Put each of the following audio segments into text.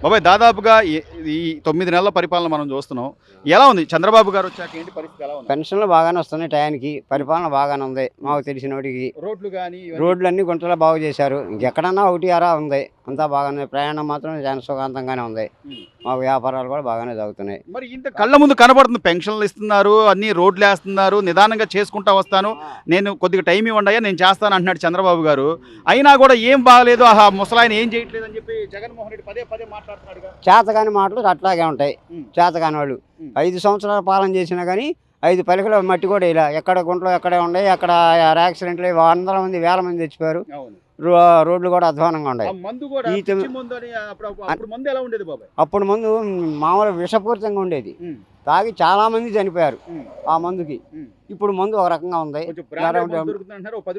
బాబాయ్ దాదాపుగా ఈ 9 నెలల పరిపాలన మనం చూస్తున్నాం. ఎలా ఉంది చంద్రబాబు గారు వచ్చాక ఏంటి పరిస్థితి ఎలా ఉంది? పెన్షన్లు బాగానే వస్తున్నాయి టయానికి. పరిపాలన బాగానే ఉంది మాకు తెలిసినోటికి. రోడ్లు గాని రోడ్లన్నీ గుంటలా బాగు చేశారు. ఇంకెక్కడన్నా ఒకటి అరా ఉంది. అంతా బాగానే, ప్రయాణం మాత్రం చాలా సుఖాంతంగానే ఉంది. మాకు వ్యాపారాలు కూడా బాగానే జరుగుతున్నాయి. మరి ఇంత కళ్ళ ముందు కనబడుతుంది, పెన్షన్లు ఇస్తున్నారు, అన్ని రోడ్లు వేస్తున్నారు, నిదానంగా చేసుకుంటా వస్తాను, నేను కొద్దిగా టైం ఇవ్వండి నేను చేస్తాను అంటున్నాడు చంద్రబాబు గారు. అయినా కూడా ఏం బాగలేదు, ఆహా ముసలాయన ఏం చేయట్లేదు అని చెప్పి జగన్మోహన్ రెడ్డి పదే పదే మాట్లాడుతున్నాడుగా. చేతగాని మాటలు అట్లాగే ఉంటాయి. చేతగాని వాళ్ళు 5 సంవత్సరాల పాలన చేసినా కానీ 5 పలికల మట్టి కూడా ఇలా ఎక్కడ గుంటలు ఎక్కడే ఉన్నాయి. అక్కడ యాక్సిడెంట్లు వందల మంది వేల మంది చచ్చిపోయారు. రోడ్లు కూడా అధ్వానంగా ఉన్నాయి. అప్పుడు మందు మామూలు విషపూరితంగా ఉండేది. తాగి చాలా మంది చనిపోయారు ఆ మందుకి. ఇప్పుడు మందు ఒక రకంగా ఉంది. 10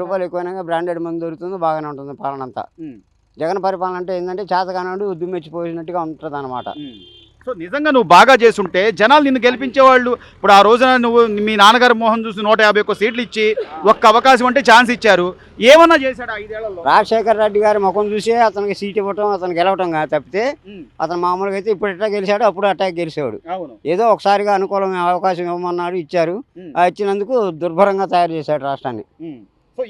రూపాయలు ఎక్కువైనా బ్రాండెడ్ మందు దొరుకుతుంది, బాగానే ఉంటుంది పాలన అంతా. జగన్ పరిపాలన అంటే ఏంటంటే చేతగానాడు దుమ్మెచ్చిపోయినట్టుగా ఉంటుంది అన్నమాట. సో నిజంగా నువ్వు బాగా చేస్తుంటే జనాలు నిన్ను గెలిపించేవాళ్ళు. ఇప్పుడు ఆ రోజున నువ్వు మీ నాన్నగారు మోహన్ చూసి 151 సీట్లు ఇచ్చి ఒక్క అవకాశం అంటే ఛాన్స్ ఇచ్చారు. ఏమన్నా చేశాడు 5 ఏళ్లలో? రాజశేఖర రెడ్డి గారి ముఖం చూసి అతనికి సీట్ ఇవ్వటం, అతను గెలవటం కాదు తప్పితే అతను మామూలుగా అయితే ఇప్పుడు ఎట్లా గెలిచాడు అప్పుడు అట్టా గెలిచేవాడు. ఏదో ఒకసారిగా అనుకూలమైన అవకాశం ఇవ్వమన్నాడు, ఇచ్చారు. ఇచ్చినందుకు దుర్భరంగా తయారు చేశాడు రాష్ట్రాన్ని. సో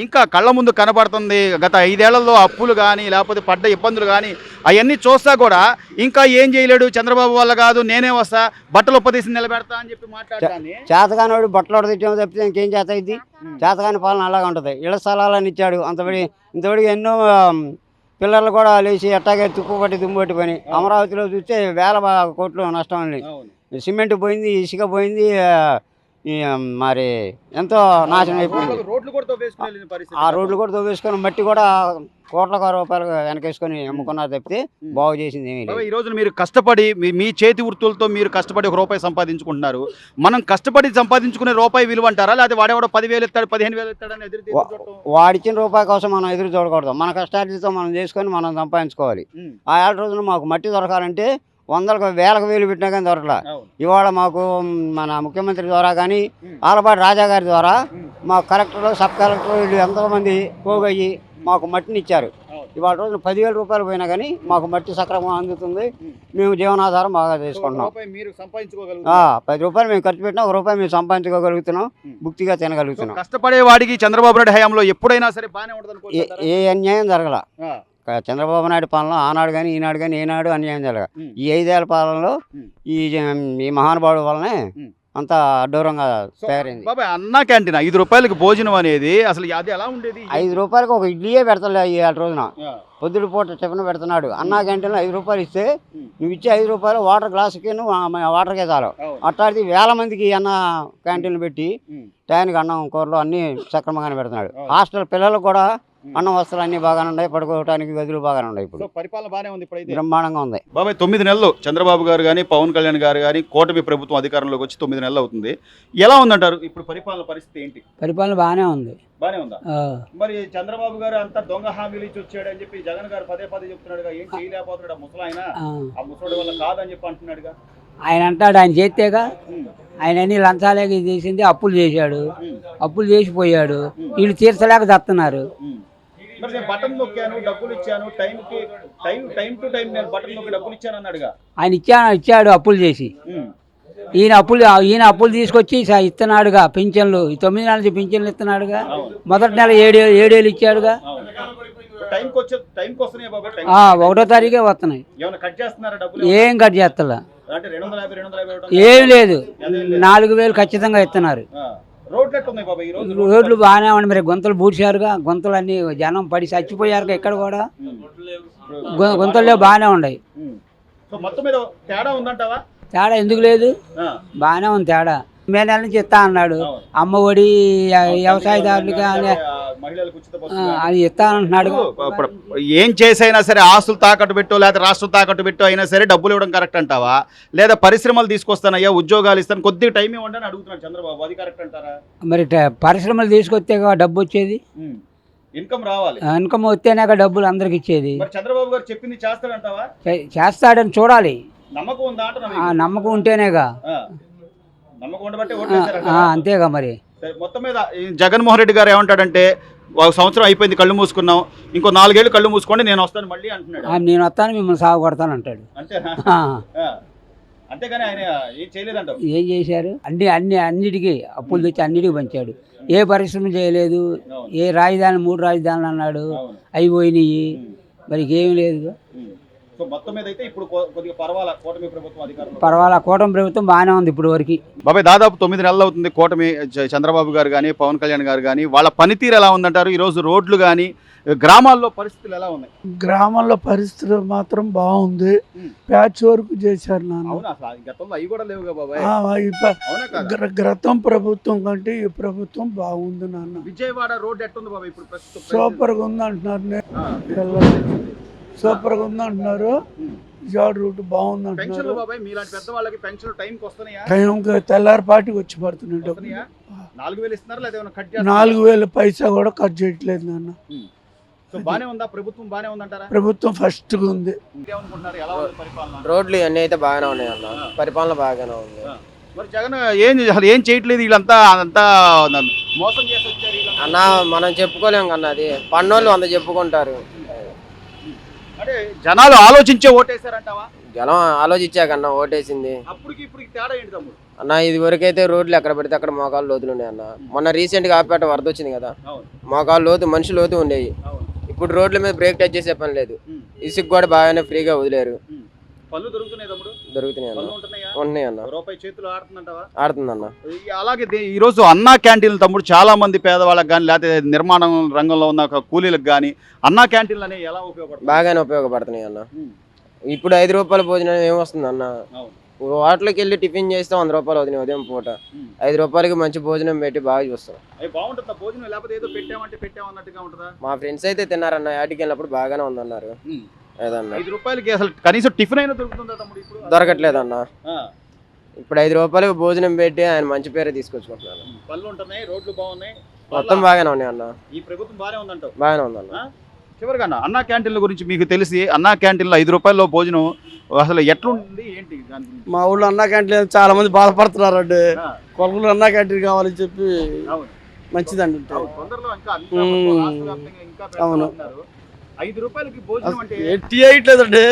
ఇంకా కళ్ళ ముందు కనబడుతుంది గత 5 ఏళ్లలో అప్పులు కానీ లేకపోతే పడ్డ ఇబ్బందులు కానీ అవన్నీ చూస్తా కూడా ఇంకా ఏం చేయలేడు చంద్రబాబు వల్ల కాదు, నేనే వస్తా బట్టలు ఉపదేశం నిలబెడతా అని చెప్పి మాట్లాడతాను. చేతగానోడు బట్టలు తిట్టేమో తప్పితే ఇంకేం చేత అయింది? చేతగాని పాలన అలాగా ఉంటుంది. ఇళ్ల స్థలాలని ఇచ్చాడు. ఇంతవరకు ఎన్నో పిల్లలు కూడా లేచి ఎట్టాగే తుప్పుపట్టి దుమ్ముపట్టి పని. అమరావతిలో చూస్తే వేల కోట్లు నష్టం ఉంది. సిమెంట్ పోయింది, ఇసుక పోయింది, మరి ఎంతో నాశనం అయిపోయింది. ఆ రోడ్లు కూడా తవ్వేసుకొని మట్టి కూడా కోట్ల రూపాయలు వెనకేసుకొని అమ్ముకున్నారు తప్పితే బాగు చేసింది ఏమీ లేదు. ఈ రోజు మీరు కష్టపడి మీ చేతి వృత్తులతో మీరు కష్టపడి ₹1 సంపాదించుకుంటున్నారు. మనం కష్టపడి సంపాదించుకునే రూపాయి విలువ అంటారా, లేకపోతే వాడేవాడో 10,000 ఇస్తాడు 15,000 ఇస్తాడని వాడిచ్చిన రూపాయి కోసం మనం ఎదురు చూడకూడదు. మన కష్టాలతో మనం చేసుకొని మనం సంపాదించుకోవాలి. ఆ 7 రోజులు మాకు మట్టి దొరకాలంటే వందలకు వేలకు వేలు పెట్టినా కానీ దొరకలా. ఇవాళ మాకు మన ముఖ్యమంత్రి ద్వారా కానీ ఆలపాటి రాజా గారి ద్వారా మాకు కలెక్టర్లు, సబ్ కలెక్టర్లు వీళ్ళు ఎంతోమంది పోగయ్యి మాకు మట్టిని ఇచ్చారు. ఇవాళ రోజున 10,000 రూపాయలు పోయినా కానీ మాకు మట్టి సక్రమంగా అందుతుంది. మేము జీవనాధారం బాగా చేసుకుంటున్నాం. 10 రూపాయలు మేము ఖర్చు పెట్టినా ₹1 మేము సంపాదించుకోగలుగుతున్నాం, భుక్తిగా తినగలుగుతున్నాం. కష్టపడే వాడికి చంద్రబాబు నాయుడు హయాంలో ఎప్పుడైనా సరే బాగానే ఉంటుంది. ఏ అన్యాయం జరగల. చంద్రబాబు నాయుడు పాలనలో ఆనాడు కానీ ఈనాడు కానీ ఏనాడు అన్యాయం జరగ. ఈ 5 ఏళ్ల పాలనలో ఈ మహానుభావుడు వల్లనే అంత అడ్డూరంగా తయారైంది. బాబాయ్ అన్నా క్యాంటీన్ ₹5 భోజనం అనేది అసలు అది ఎలా ఉండేది? ₹5 ఒక ఇడ్లీయే పెడతలే ఈ 7 రోజున. పొద్దుటి పూట టిఫిన్ పెడుతున్నాడు. అన్నా క్యాంటీన్లో ₹5 ఇస్తే నువ్వు ఇచ్చే ₹5 వాటర్ గ్లాసుకి వాటర్కే చాలు. అట్లాంటిది వేల మందికి అన్న క్యాంటీన్లు పెట్టి టయానికి అన్నం కూరలు అన్నీ సక్రమంగానే పెడుతున్నాడు. హాస్టల్ పిల్లలకు కూడా అన్నం వస్త్రాలు అన్ని బాగానే ఉన్నాయి, పడుకోవడానికి గదులు బాగానే ఉన్నాయి. ఇప్పుడు పరిపాలన బాగానే ఉంది, బ్రహ్మాండంగా ఉంది. బాబాయ్ 9 నెలలు చంద్రబాబు గారు కానీ పవన్ కళ్యాణ్ గారు కానీ కూటమి ప్రభుత్వం అధికారంలోకి వచ్చి 9 నెలలు అవుతుంది. ఎలా ఉందంటారు ఇప్పుడు పరిపాలన పరిస్థితి ఏంటి? పరిపాలన బాగానే ఉంది. బాగానే ఉందా? మరి చంద్రబాబు గారు అంతా దొంగ హామీలు ఇచ్చి వచ్చాడు అని చెప్పి జగన్ గారు పదే చెప్తున్నాడుగా. ఏం చేయలేకపోతున్నాడు ముసలాయన, ఆ ముసలాడు వల్ల కాదని చెప్పి అంటున్నాడుగా. ఆయన అంటాడు, ఆయన చేస్తేగా. ఆయన అన్ని లంచాలే చేసింది, అప్పులు చేశాడు, అప్పులు చేసిపోయాడు. వీళ్ళు తీర్చలేక చస్తున్నారు. మరి నేను బటన్ నొక్కాను, డబ్బులు ఇచ్చాను, టైం టు టైం నేను బటన్ నొక్కి డబ్బులు ఇచ్చాను అన్నాడుగా. ఆయన ఇచ్చాడు అప్పులు చేసి. ఈయన అప్పులు తీసుకొచ్చి ఇస్తున్నాడుగా. పింఛన్లు 9 నెలల నుంచి పింఛన్లు ఇస్తున్నాడుగా. మొదటి నెల 7 ఇచ్చాడుగా. 1వ తారీఖే వస్తున్నాయి. ఏం కట్ చేస్తలా, ఏం లేదు. 4,000 ఖచ్చితంగా ఇస్తున్నారు. రోడ్లు బాగానే ఉన్నాయి. మరి గుంతలు బూడ్చారుగా. గుంతలు అన్ని జనం పడి చచ్చిపోయారుగా. ఇక్కడ కూడా గుంతల్లో బాగానే ఉన్నాయి. తేడా ఎందుకు లేదు? బాగానే ఉంది తేడా. మే నెల నుంచి ఇస్తా అన్నాడు. అమ్మ ఒడి వ్యవసాయదారులుగా అది ఇస్తా అంటున్నాడు. ఏం చేసైనా సరే ఆస్తులు తాకట్టు పెట్టో లేదా రాష్ట్రం తాకట్టు పెట్టో అయినా సరే డబ్బులు ఇవ్వడం కరెక్ట్ అంటావా, లేదా పరిశ్రమలు తీసుకొస్తానయ్యా ఉద్యోగాలు ఇస్తాను కొద్దిగా టైం ఇవ్వండి అని అడుగుతున్నాడు చంద్రబాబు. అది కరెక్ట్ అంటారా? మరి పరిశ్రమలు తీసుకొస్తే డబ్బు వచ్చేది, ఇన్కమ్ రావాలి. ఇన్కమ్ వస్తేనే డబ్బులు అందరికి ఇచ్చేది. చంద్రబాబు గారు చెప్పింది చేస్తాడంటావా? చేస్తాడని చూడాలి. నమ్మకం ఉందా? నమ్మకం ఉంటేనేగా. నమ్మకం ఉండబట్టే అంతేగా. మరి మొత్తం మీద జగన్మోహన్ రెడ్డి గారు ఏమంటాడంటే ఒక సంవత్సరం అయిపోయింది కళ్ళు మూసుకున్నాం, ఇంకో 4 ఏళ్ళు కళ్ళు మూసుకోండి నేను వస్తాను మళ్ళీ అంటున్నాడు. నేను వస్తాను మిమ్మల్ని సాగు కొడతాను అంటాడు. అంతేనా? అంతేగాని ఆయన ఏం చేయలేదంటావు. ఏం చేశారు? అన్నిటికీ అప్పులు తెచ్చి అన్నిటికీ పంచాడు. ఏ పరిశ్రమ చేయలేదు. ఏ రాజధాని 3 రాజధానులు అన్నాడు, అవి పోయినాయి. మరి ఏమి లేదు. సో మొత్తం మీద అయితే ఇప్పుడు కొద్దిగా పర్వాలా కూటమి ప్రభుత్వం అధికారంలో? పర్వాలా, కూటమి ప్రభుత్వం బాగానే ఉంది ఇప్పుడు వరకు. బాబాయ్ దాదాపు 9 నెలలు అవుతుంది కూటమి. చంద్రబాబు గారు కానీ పవన్ కళ్యాణ్ గారు కానీ వాళ్ళ పనితీరు ఎలా ఉందంటారు? ఈరోజు రోడ్లు కానీ గ్రామాల్లో పరిస్థితులు ఎలా ఉన్నాయి? గ్రామాల్లో పరిస్థితి మాత్రం బాగుంది. ప్యాచ్ వర్క్ చేశారు నాన్న. గతంలో అవి కూడా లేవుగా బాబాయ్. గతం ప్రభుత్వం కంటే ఈ ప్రభుత్వం బాగుంది నాన్న. విజయవాడ రోడ్ ఎట్టుంది బాబాయ్ ఇప్పుడు ప్రస్తుతం? సూపర్గా ఉంది అంటున్నారు. సూపర్గా ఉంది అంటున్నారు. విజయవాడ రూట్ బాగుంది అంటున్నారు. బాబాయ్ మీలాంటి పెద్ద వాళ్ళకి పెన్షన్ టైంకి వస్తున్నాయా? టైంకి తెల్లారిపాటికి వచ్చి పడుతున్నాయి డబ్బులు. 4,000 ఇస్తున్నారా లేదా కట్? 4,000 పైసా కూడా కట్ చేయట్లేదు నాన్న. బానే ఉందా ప్రభుత్వం? బానే ఉందంటారా? ప్రభుత్వం ఫస్ట్ గా ఉంది. రోడ్లు అన్నీ అయితే బాగానే ఉన్నాయి అన్న, పరిపాలన బాగానే ఉంది. మరి జగన్ ఏం చేయట్లేదు, వీళ్ళంతా అంతా మోసం చేసి వచ్చారు అన్న. మనం చెప్పుకోలేం కన్నా, అది పన్నోళ్ళు అంత చెప్పుకుంటారు. అంటే జనాలు ఆలోచించే ఓటేశారంటావా? జనం ఆలోచించాకన్నా ఓటేసింది. అప్పటికి ఇప్పుడు తేడా ఏంటి తమ్ముడు? అన్న ఇది వరకైతే రోడ్లు ఎక్కడ పెడితే అక్కడ మోకాలు లోతులు ఉన్నాయి అన్న. మొన్న రీసెంట్ గా ఆపేట వరద వచ్చింది కదా, మోకాలు లోతు మనిషి లోతు ఉండేవి. ఇప్పుడు రోడ్ల మీద బ్రేక్ టచ్ చేసే పని లేదు. ఇసుక కూడా బాగానే ఫ్రీగా వదిలేరు. పళ్ళు దొరుకుతున్నాయి తమ్ముడు? దొరుకుతున్నాయి అన్న, ఉన్నాయి అన్న. రూపాయి చేతులు ఆడుతుందంటావా? ఆడుతుందన్న. అలాగే ఈ రోజు అన్నా క్యాంటీన్లు తమ్ముడు చాలా మంది పేదవాళ్ళకి కానీ లేకపోతే నిర్మాణం రంగంలో ఉన్న కూలీలకు కానీ అన్నా క్యాంటీన్లు అనేవి ఎలా ఉపయోగపడుతుంది? బాగానే ఉపయోగపడుతున్నాయి అన్న. ఇప్పుడు 5 రూపాయల భోజనం ఏమొస్తుంది అన్న? హోటల్కి వెళ్ళి టిఫిన్ చేస్తే 100 రూపాయలు అవుతుంది ఉదయం పూట. 5 రూపాయలకి మంచి భోజనం పెట్టి బాగా చూస్తాం. మా ఫ్రెండ్స్ అయితే తిన్నారన్న, యాటికి వెళ్ళినప్పుడు బాగానే ఉందన్నారు. ఏదన్నా 5 రూపాయలకి అసలు కనీసం టిఫిన్ అయినా దొరుకుతుందా తమ్ముడు? ఇప్పుడు దొరకట్లేదన్న. ఇప్పుడు 5 రూపాయలకి భోజనం పెట్టి ఆయన మంచి పేరే తీసుకొచ్చుకుంటున్నారు. పళ్ళు ఉంటున్నాయి, రోడ్లు బాగున్నాయి, మొత్తం బాగానే ఉన్నాయి అన్న. ఈ ప్రభుత్వం బాగానే ఉందంటావు? బాగానే ఉందన్న. చివరిగా అన్నా క్యాంటీన్ల గురించి మీకు తెలిసి అన్నా క్యాంటీన్లో 5 రూపాయల్లో భోజనం అసలు ఎట్లుంది ఏంటి? మా ఊళ్ళో అన్నా క్యాంటీన్ చాలా మంది బాధపడుతున్నారు అండి. కొలుగులు అన్నా క్యాంటీన్ కావాలని చెప్పి మంచిదండి. అవును. 5 రూపాయలకి భోజనం అంటే టీ అయ్యట్లేదండి.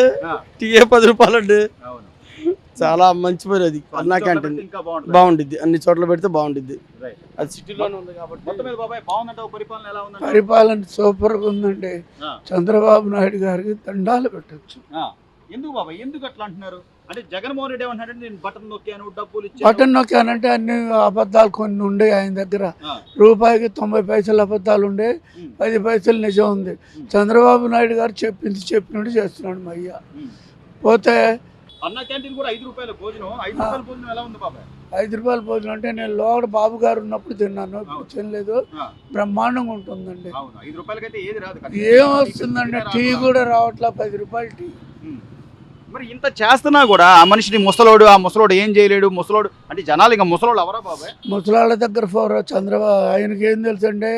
టీ 10 రూపాయలు అండి. చాలా మంచి పని అది. అన్నా క్యాంటీన్ బాగుండిద్ది, అన్ని చోట్ల పెడితే బాగుండిద్ది. అది సిటీలోనే ఉంది కాబట్టి. పరిపాలన సూపర్ గా ఉందండి. చంద్రబాబు నాయుడు గారికి దండాలు పెట్టచ్చు. ఎందుకు బాబాయ్, ఎందుకు అట్లా అంటున్నారు? అంటే జగన్మోహన్ రెడ్డి ఏమంటారంటే నేను బటన్ నొక్కాను, డబ్బులు ఇచ్చాను. బటన్ నొక్కానంటే అన్ని అబద్ధాలు కొన్ని ఉండే ఆయన దగ్గర. రూపాయికి 90 పైసలు అబద్ధాలు ఉండే, 10 పైసలు నిజం ఉంది. చంద్రబాబు నాయుడు గారు చెప్పినట్టు చేస్తున్నాడు మా అయ్య. పోతే అన్నా క్యాంటీన్ కూడా 5 రూపాయల భోజనం. 5 రూపాయల భోజనం ఎలా ఉంది బాబాయ్? 5 రూపాయల భోజనం అంటే నేను లోగడ బాబు గారు ఉన్నప్పుడు తిన్నాను, ఇప్పుడు తినలేదు. బ్రహ్మాండంగా ఉంటుందండి. 5 రూపాయలకైతే ఏది రాదు. ఏం వస్తుందండి, టీ కూడా రావట్లా. 10 రూపాయలు టీ. మరి ఇంత చేస్తున్నా కూడా ఆ మనిషిని ఆ ముసలోడు ఏం చేయలేడు. ముసలోడు అంటే జనాలు ఇంకా ముసలోడు ఎవరా బాబాయ్? ముసలాళ్ళ దగ్గర చంద్రబాబు ఆయనకి ఏం తెలుసు అండి.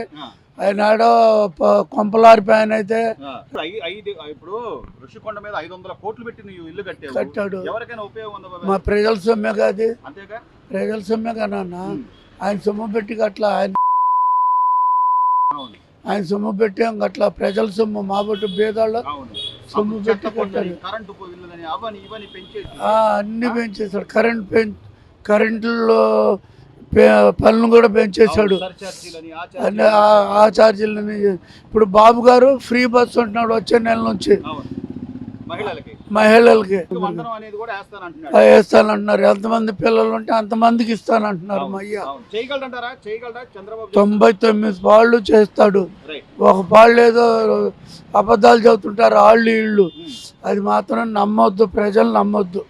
ఆయన ఆడో కొంపలారిపోయి ఆయన అయితే ఇప్పుడు ఋషికొండ మీద 500 కోట్లు పెట్టి నువ్వు ఇల్లు కట్టాడు. ఎవరికైనా ఉపయోగం ఉందా? మా ప్రజల సొమ్మే కాదు, అంతేగా ప్రజల సొమ్మే కదా నాన్న. ఆయన సొమ్ము పెట్టి అట్లా ఆయన సొమ్ము పెట్టి అట్లా ప్రజల సొమ్ము మా బొట్టు బేదాళ్ళ సొమ్ము పెట్టి కట్టాడు. అన్ని పెంచేశాడు. కరెంట్లో పనులు కూడా పెంచేశాడు. ఆ ఛార్జీలని ఇప్పుడు బాబు గారు ఫ్రీ బస్సు ఉంటున్నాడు వచ్చే నెల నుంచి మహిళలకి. వేస్తానంటున్నారు. ఎంతమంది పిల్లలు ఉంటే అంతమందికి ఇస్తానంటున్నారు. మా అయ్య 99 పాళ్ళు చేస్తాడు. ఒక పాళ్ళు ఏదో అబద్ధాలు చెబుతుంటారు వాళ్ళు వీళ్ళు. అది మాత్రం నమ్మొద్దు, ప్రజలు నమ్మొద్దు.